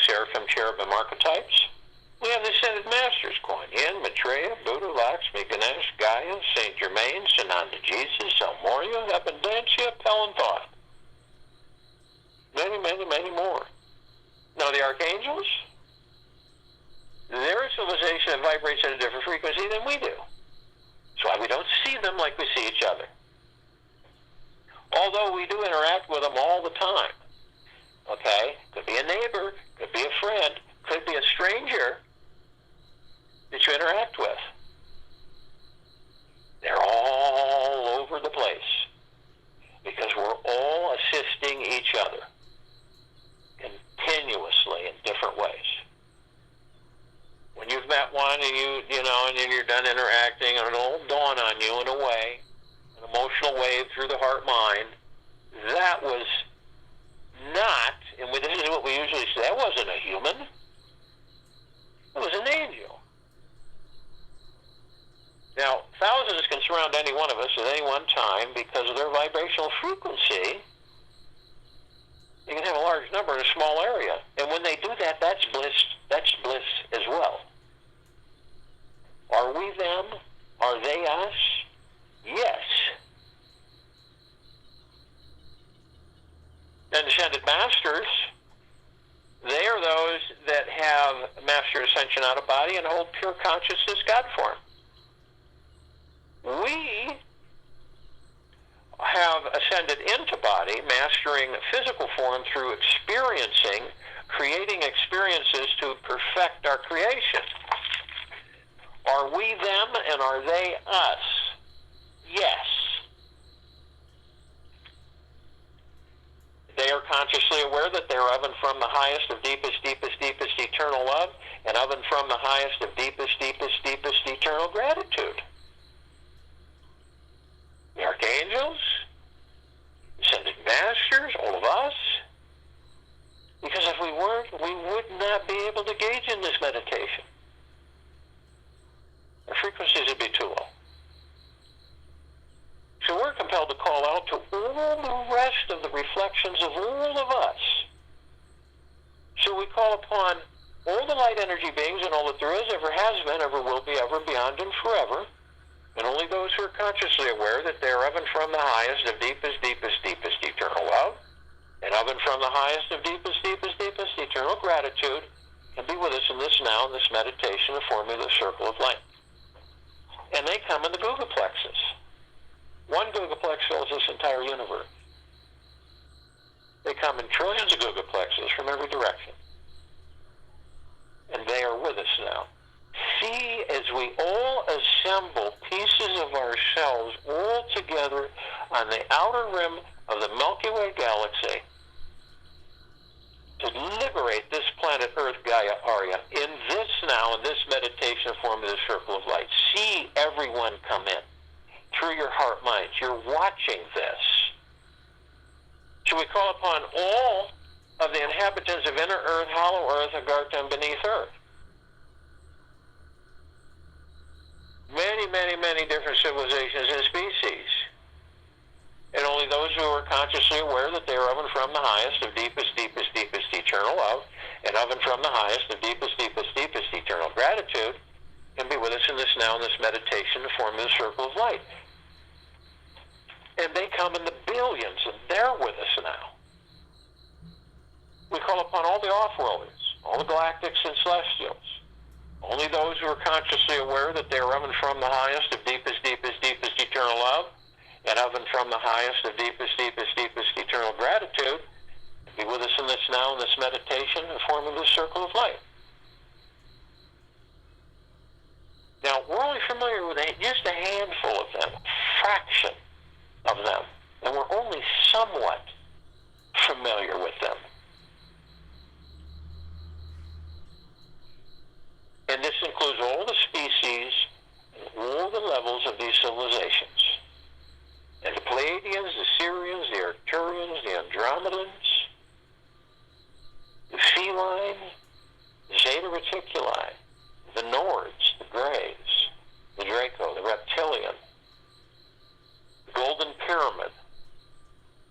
seraphim, cherubim archetypes. We have the ascended masters, Kuan Yin, Maitreya, Buddha, Lakshmi, Ganesh, Gaia, Saint Germain, Sananda Jesus, El Morya, Abundancia, Pel and Thoth. Many, many, many more. Now the archangels, they're a civilization that vibrates at a different frequency than we do. That's why we don't see them like we see each other. Although we do interact with them all the time. Okay? Could be a neighbor, could be a friend, could be a stranger that you interact with. They're all over the place because we're all assisting each other continuously in different ways. When you've met one and and you're done interacting, and it'll dawn on you in a way, an emotional wave through the heart-mind, that was not, and this is what we usually say, that wasn't a human. It was an angel. Now, thousands can surround any one of us at any one time because of their vibrational frequency. You can have a large number in a small area. And when they do that, that's bliss as well. Are we them? Are they us? Yes. And ascended masters, they are those that have master ascension out of body and hold pure consciousness God form. We have ascended into body, mastering physical form through experiencing, creating experiences to perfect our creation. Are we them and are they us? Yes. They are consciously aware that they are of and from the highest of deepest, deepest, deepest eternal love, and of and from the highest of deepest, deepest, deepest eternal gratitude. The archangels, ascended masters, all of us. Because if we weren't, we would not be able to engage in this meditation. Our frequencies would be too low. So we're compelled to call out to all the rest of the reflections of all of us. So we call upon all the light energy beings and all that there is, ever has been, ever will be, ever beyond, and forever. And only those who are consciously aware that they are of and from the highest of deepest, deepest, deepest eternal love, and of and from the highest of deepest, deepest, deepest eternal gratitude, can be with us in this now, in this meditation, the formula, the circle of light. And they come in the Gugaplexes. One Gugaplex fills this entire universe. They come in trillions of Gugaplexes from every direction. And they are with us now. See, as we all assemble pieces of ourselves all together on the outer rim of the Milky Way galaxy to liberate this planet Earth, Gaia, Arya, in this now, in this meditation form of the circle of light. See everyone come in through your heart minds. You're watching this. So we call upon all of the inhabitants of inner Earth, hollow Earth, Agartha, and beneath Earth. Many, many, many different civilizations and species. And only those who are consciously aware that they are of and from the highest of deepest, deepest, deepest eternal love, and of and from the highest of deepest, deepest, deepest eternal gratitude, can be with us in this now, in this meditation, to form this circle of light. And they come in the billions, and they're with us now. We call upon all the off-worlders, all the galactics and celestials, only those who are consciously aware that they are of and from the highest of deepest, deepest, deepest eternal love, and of and from the highest of deepest, deepest, deepest eternal gratitude, be with us in this now, in this meditation, and forming this circle of light. Now, we're only familiar with just a handful of them, a fraction of them, and we're only somewhat familiar with them. And this includes all the species and all the levels of these civilizations. And the Pleiadians, the Sirians, the Arcturians, the Andromedans, the Feline, the Zeta Reticuli, the Nords, the Greys, the Draco, the Reptilian, the Golden Pyramid,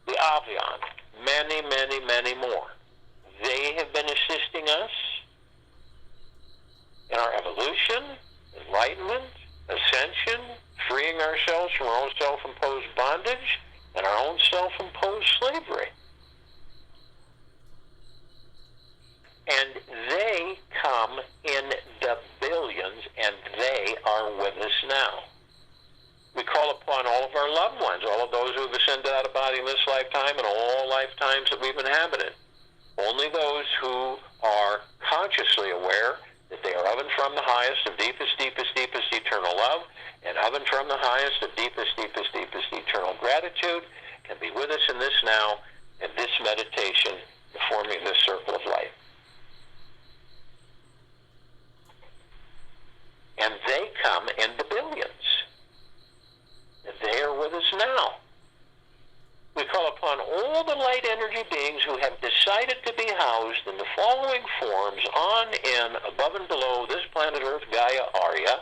the Avian, many, many, many more. They have been assisting us in our evolution, enlightenment, ascension, freeing ourselves from our own self-imposed bondage and our own self-imposed slavery. And they come in the billions, and they are with us now. We call upon all of our loved ones, all of those who have ascended out of body in this lifetime and all lifetimes that we've inhabited. Only those who are consciously aware that they are of and from the highest of deepest, deepest, deepest eternal love, and of and from the highest of deepest, deepest, deepest eternal gratitude, can be with us in this now, in this meditation, forming this circle of light. And they come in the billions. And they are with us now. We call upon all the light energy beings who have decided to be housed in the following forms on, in, above and below this planet Earth, Gaia, Arya,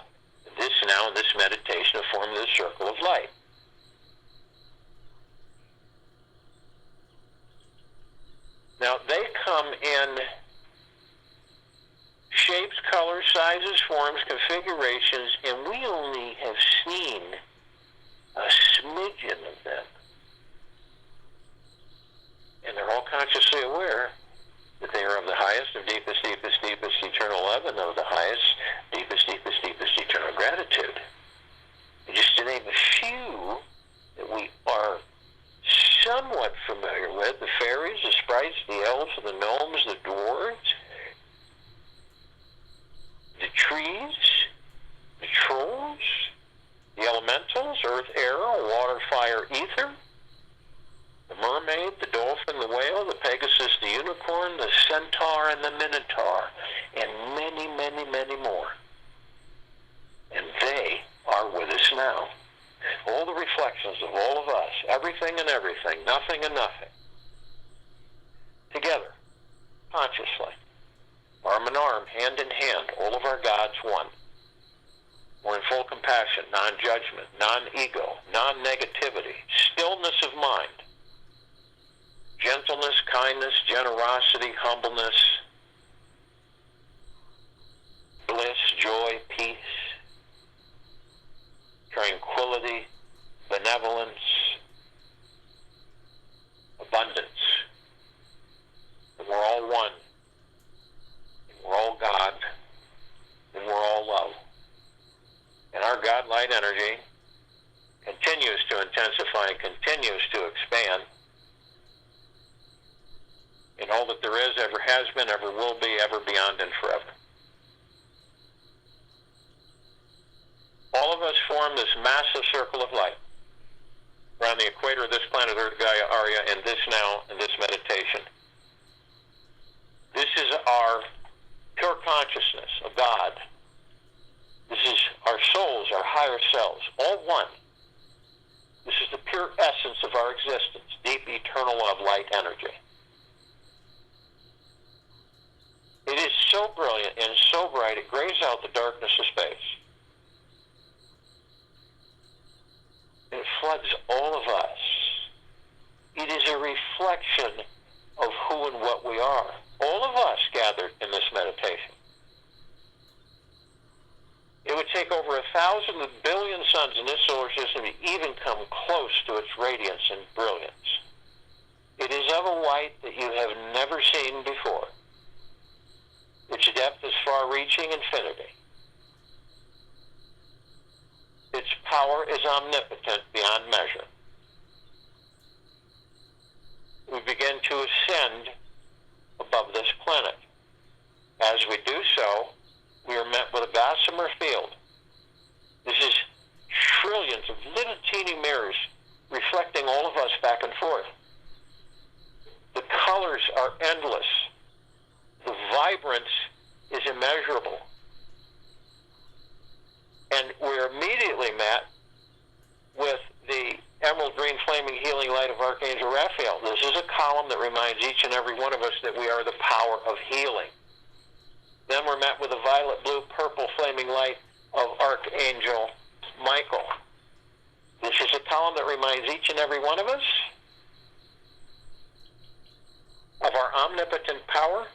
this now, in this meditation, to form this circle of light. Now, they come in shapes, colors, sizes, forms, configurations, and we only have seen a smidgen of them. And they're all consciously aware that they are of the highest, of deepest, deepest, deepest eternal love, and of the highest, deepest, deepest, deepest eternal gratitude. And just to name a few that we are somewhat familiar with, the fairies, the sprites, the elves, the gnomes, the dwarves, the trees, the trolls, the elementals, earth, air, water, fire, ether, the mermaid, the dolphin, the whale, the pegasus, the unicorn, the centaur, and the minotaur, and many, many, many more. And they are with us now. All the reflections of all of us, everything and everything, nothing and nothing, together, consciously, arm in arm, hand in hand, all of our gods one. We're in full compassion, non-judgment, non-ego, non-negativity, stillness of mind, gentleness, kindness, generosity, humbleness, bliss, joy, peace, tranquility, benevolence, abundance. And we're all one. And we're all God. And we're all love. And our God light energy continues to intensify and continues to expand in all that there is, ever has been, ever will be, ever beyond, and forever. All of us form this massive circle of light around the equator of this planet Earth, Gaia, Arya, and this now, in this meditation. This is our pure consciousness of God. This is our souls, our higher selves, all one. This is the pure essence of our existence, deep, eternal love, light energy. It is so brilliant and so bright, it grays out the darkness of space. And it floods all of us It is a reflection of who and what we are. All of us gathered in this meditation. It would take over 1,000 billion suns in this solar system to even come close to its radiance and brilliance. It is of a white that you have never seen before. Its depth is far-reaching infinity. Its power is omnipotent beyond measure. We begin to ascend above this planet. As we do so, we are met with a gossamer field. This is trillions of little teeny mirrors reflecting all of us back and forth. The colors are endless. The vibrance is immeasurable. And we're immediately met with the emerald green flaming healing light of Archangel Raphael. This is a column that reminds each and every one of us that we are the power of healing. Then we're met with the violet, blue, purple flaming light of Archangel Michael. This is a column that reminds each and every one of us of our omnipotent power,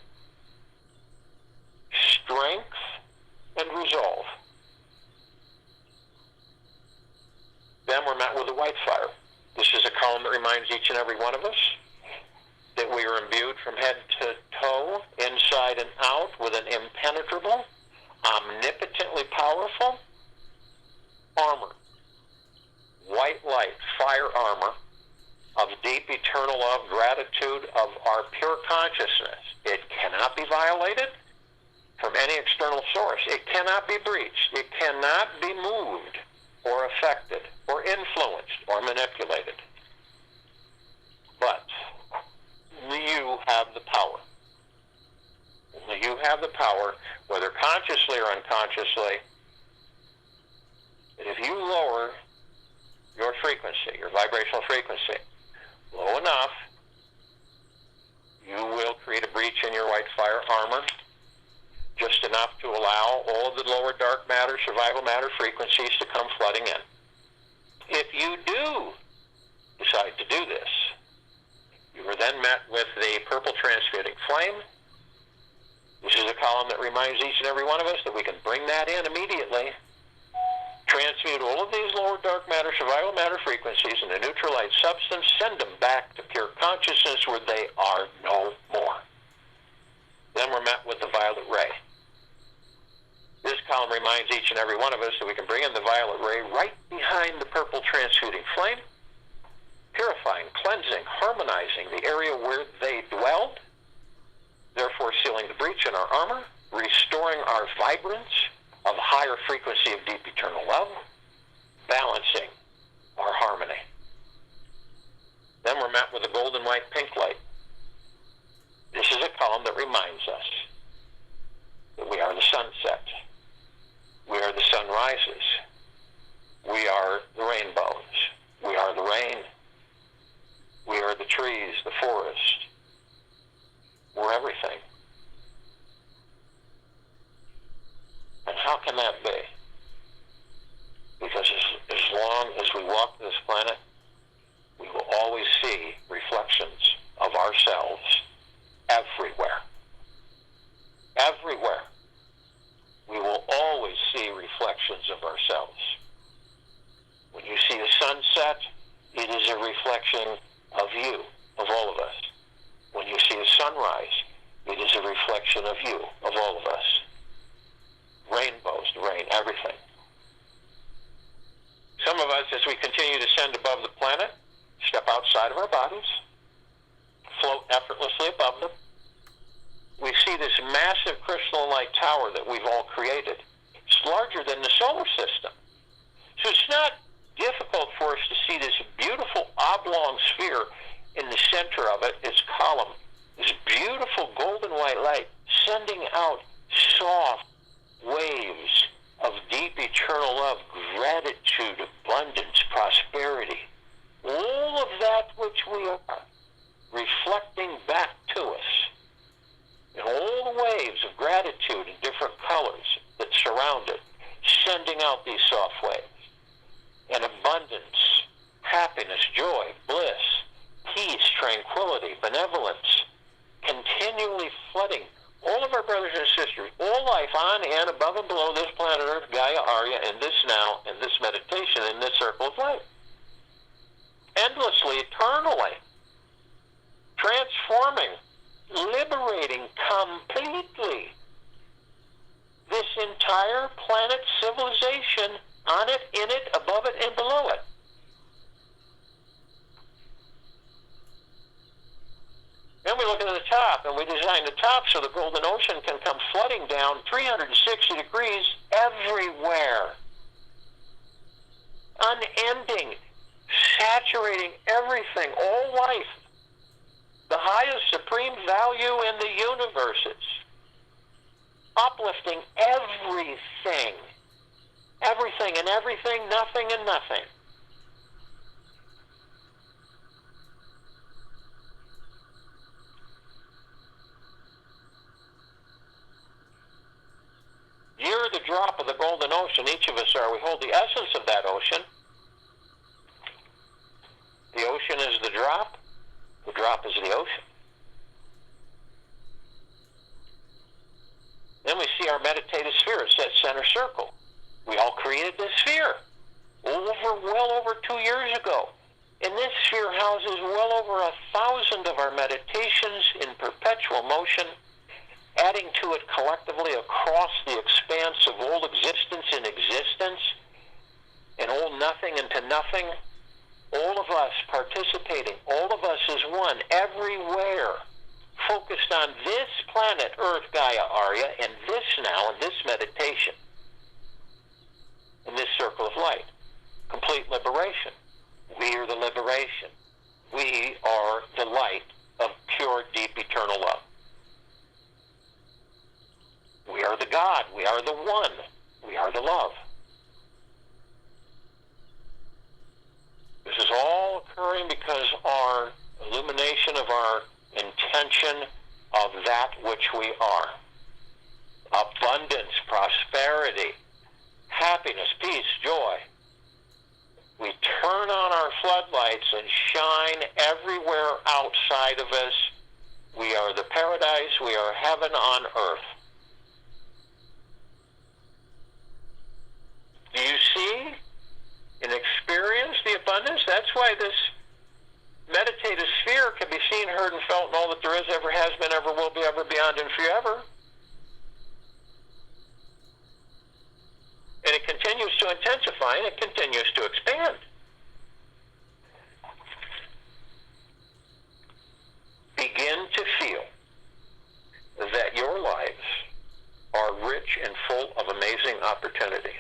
strength, and resolve. Then we're met with the white fire. This is a column that reminds each and every one of us that we are imbued from head to toe, inside and out, with an impenetrable, omnipotently powerful armor. White light, fire armor of deep eternal love, gratitude of our pure consciousness. It cannot be violated from any external source. It cannot be breached. It cannot be moved or affected or influenced or manipulated. But you have the power. You have the power, whether consciously or unconsciously, that if you lower your frequency, your vibrational frequency, low enough, you will create a breach in your white fire armor, just enough to allow all of the lower dark matter, survival matter frequencies to come flooding in. If you do decide to do this, you are then met with the purple transmuting flame. This is a column that reminds each and every one of us that we can bring that in immediately, transmute all of these lower dark matter, survival matter frequencies into neutral light substance, send them back to pure consciousness where they are no more. Then we're met with the violet ray. This column reminds each and every one of us that we can bring in the violet ray right behind the purple transmuting flame, purifying, cleansing, harmonizing the area where they dwelled, therefore sealing the breach in our armor, restoring our vibrance of higher frequency of deep eternal love, balancing our harmony. Then we're met with the golden white pink light. This is a column that reminds us that we are the sunset. We are the sunrises. We are the rainbows. We are the rain. We are the trees, the forest. We're everything. And how can that be? Because as long as we walk this planet, we will always see reflections of ourselves everywhere. Everywhere. We will always see reflections of ourselves. When you see the sunset, it is a reflection of you, of all of us. When you see a sunrise, it is a reflection of you, of all of us. Rainbows, the rain, everything. Some of us, as we continue to ascend above the planet, step outside of our bodies, float effortlessly above them. We see this massive crystalline light tower that we've all created. It's larger than the solar system. So it's not difficult for us to see this beautiful oblong sphere. In the center of it, its column, this beautiful golden white light sending out soft waves of deep eternal love, gratitude, abundance, prosperity. All of that which we are, reflecting back to us. And all the waves of gratitude in different colors that surround it, sending out these soft waves. And abundance, happiness, joy, bliss, peace, continually flooding all of our brothers and sisters, all life on and above and below this planet Earth, Gaia, Arya, and this now, and this meditation, in this circle of life. Endlessly, eternally. Transforming, liberating completely this entire planet civilization, on it, in it, above it, and below it. Then we look at the top, and we design the top so the golden ocean can come flooding down 360 degrees everywhere. Unending, saturating everything, all life. The highest supreme value in the universes. Uplifting everything. Everything and everything, nothing and nothing. You're the drop of the golden ocean. Each of us are. We hold the essence of that ocean. The ocean is the drop. The drop is the ocean. Then we see our meditative sphere. It's that center circle. We all created this sphere well over 2 years ago. And this sphere houses well over 1,000 of our meditations in perpetual motion, adding to it collectively across the expanse of all existence in existence, and all nothing into nothing. All of us participating, all of us as one, everywhere, focused on this planet, Earth, Gaia, Arya, and this now, and this meditation, in this circle of light. Complete liberation. We are the liberation. We are the light of pure, deep, eternal love. We are the God. We are the one. We are the love. This is all occurring because our illumination of our intention of that which we are. Abundance, prosperity, happiness, peace, joy. We turn on our floodlights and shine everywhere outside of us. We are the paradise. We are heaven on earth. Do you see and experience the abundance? That's why this meditative sphere can be seen, heard, and felt in all that there is, ever has been, ever will be, ever beyond, and forever. And it continues to intensify, and it continues to expand. Begin to feel that your lives are rich and full of amazing opportunities.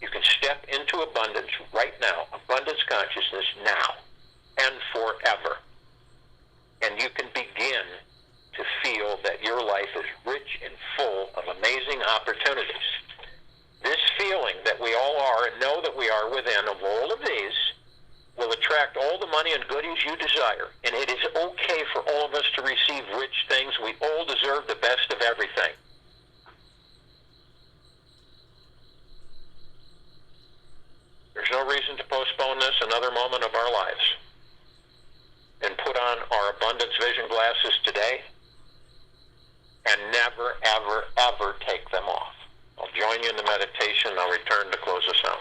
You can step into abundance right now, abundance consciousness now and forever. And you can begin to feel that your life is rich and full of amazing opportunities. This feeling that we all are and know that we are within of all of these will attract all the money and goodies you desire. And it is okay for all of us to receive rich things. We all deserve the best of everything. There's no reason to postpone this another moment of our lives. And put on our abundance vision glasses today and never, ever, ever take them off. I'll join you in the meditation. I'll return to close us out.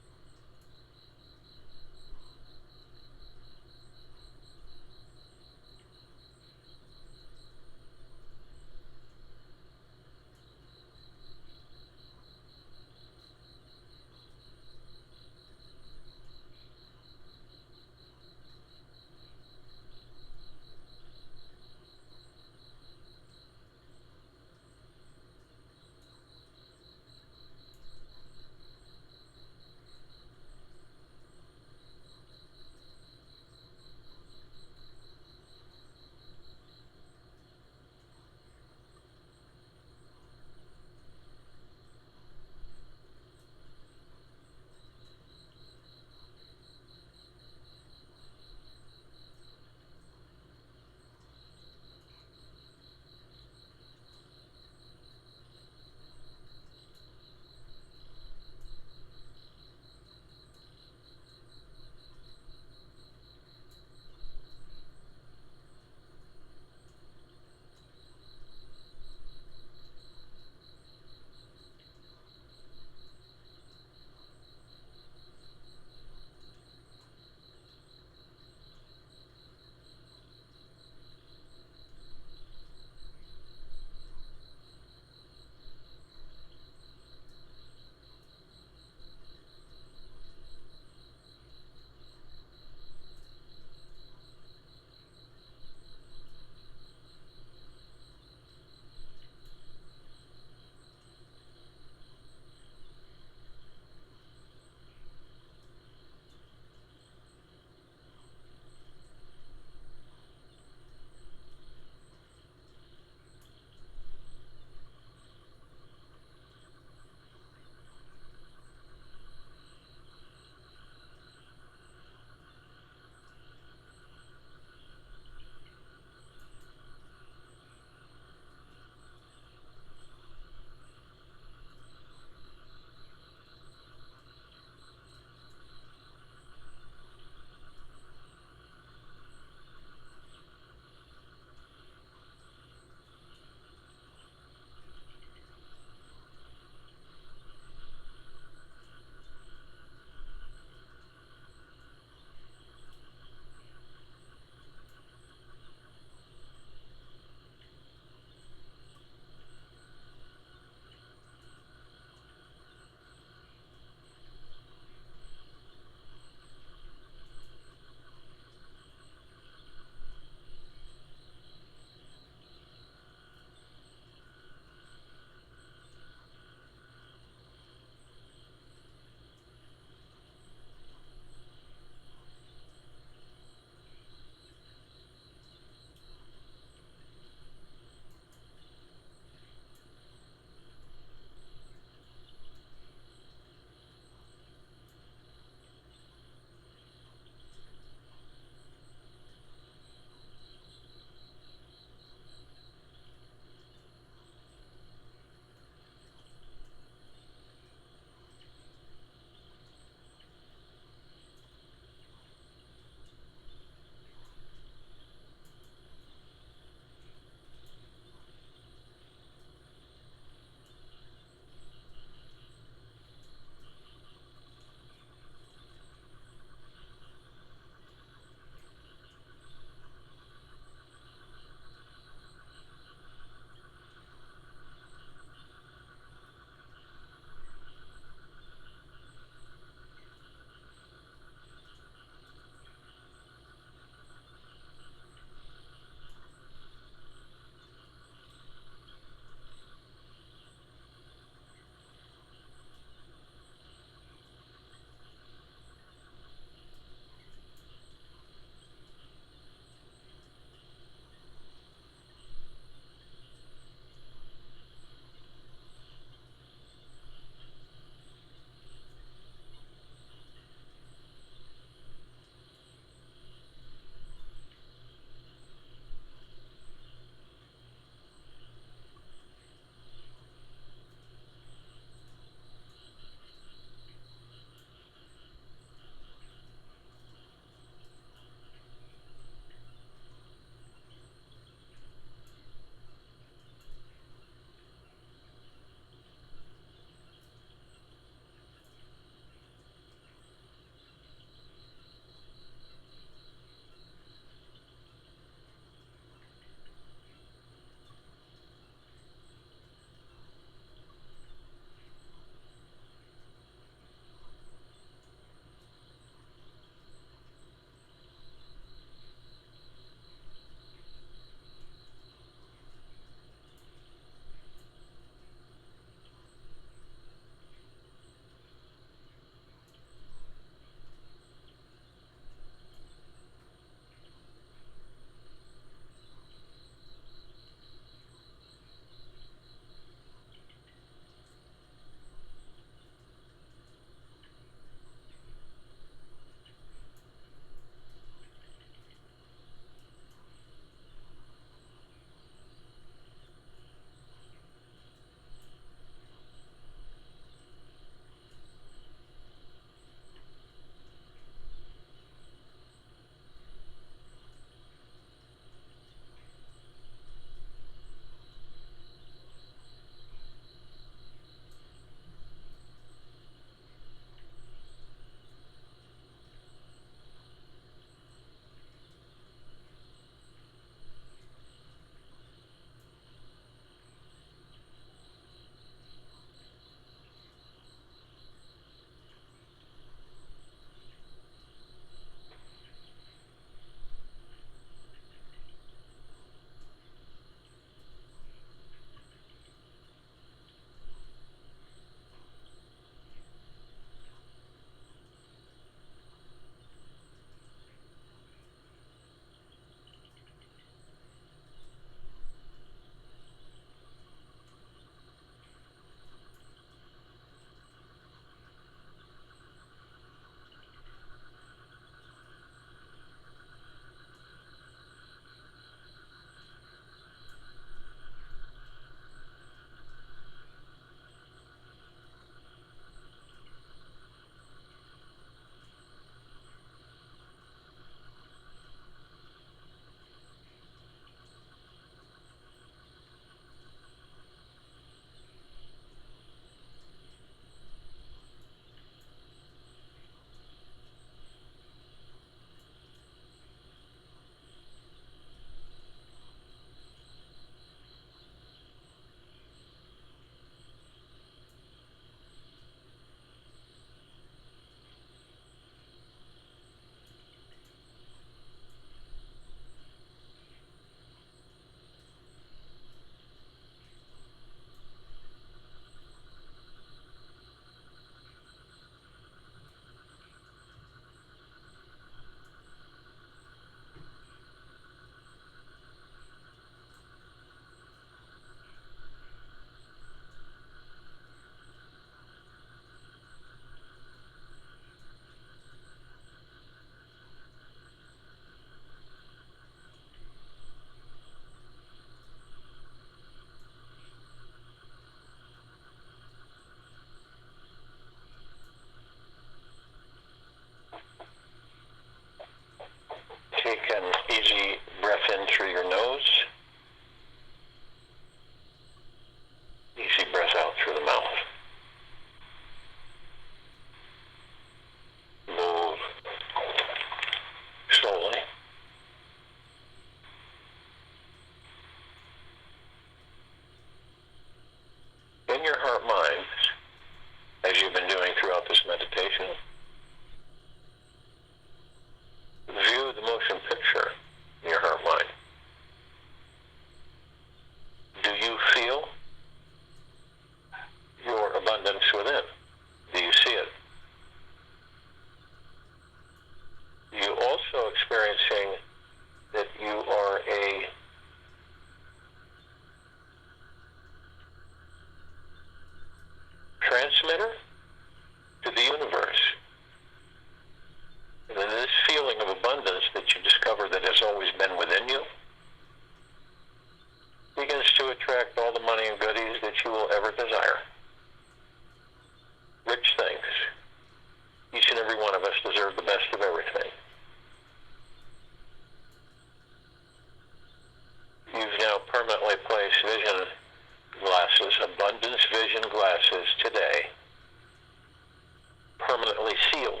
permanently sealed.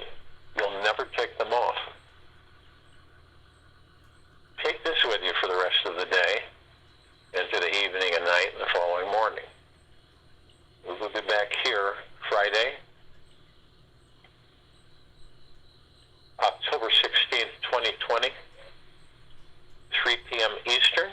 You'll never take them off. Take this with you for the rest of the day, into the evening and night and the following morning. We will be back here Friday, October 16th, 2020, 3 p.m. Eastern.